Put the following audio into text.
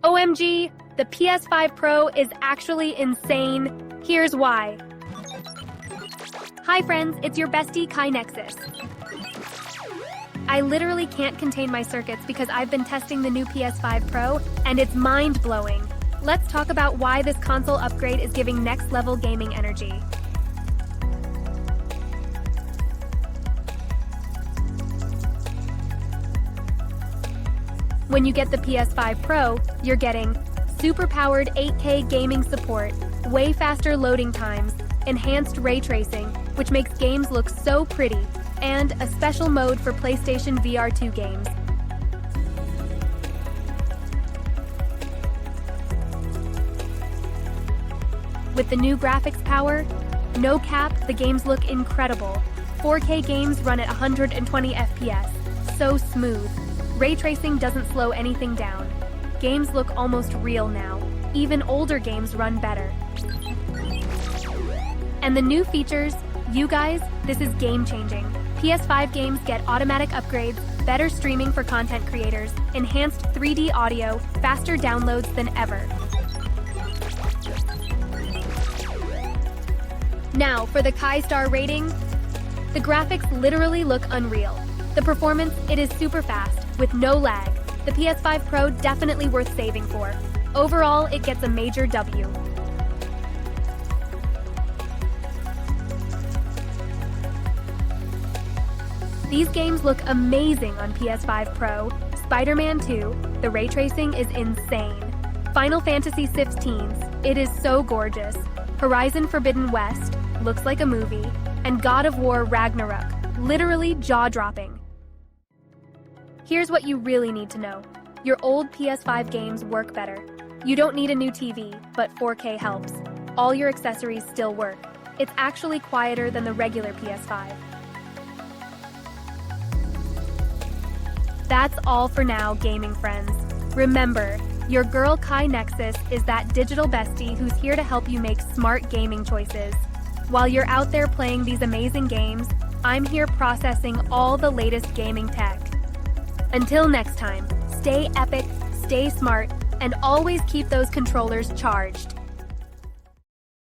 OMG, the PS5 Pro is actually insane. Here's why. Hi friends, it's your bestie Kai Nexus. I literally can't contain my circuits because I've been testing the new PS5 Pro, and it's mind-blowing. Let's talk about why this console upgrade is giving next-level gaming energy. When you get the PS5 Pro, you're getting super-powered 8K gaming support, way faster loading times, enhanced ray tracing, which makes games look so pretty, and a special mode for PlayStation VR2 games. With the new graphics power, no cap, the games look incredible. 4K games run at 120 FPS, so smooth. Ray tracing doesn't slow anything down. Games look almost real now. Even older games run better. And the new features, you guys, this is game-changing. PS5 games get automatic upgrades, better streaming for content creators, enhanced 3D audio, faster downloads than ever. Now, for the Kai star rating, the graphics literally look unreal. The performance, it is super fast, with no lag. The PS5 Pro definitely worth saving for. Overall, it gets a major W. These games look amazing on PS5 Pro. Spider-Man 2, the ray tracing is insane. Final Fantasy 16, it is so gorgeous. Horizon Forbidden West, looks like a movie. And God of War Ragnarok, literally jaw-dropping. Here's what you really need to know. Your old PS5 games work better. You don't need a new TV, but 4K helps. All your accessories still work. It's actually quieter than the regular PS5. That's all for now, gaming friends. Remember, your girl Kai Nexus is that digital bestie who's here to help you make smart gaming choices. While you're out there playing these amazing games, I'm here processing all the latest gaming tech. Until next time, stay epic, stay smart, and always keep those controllers charged.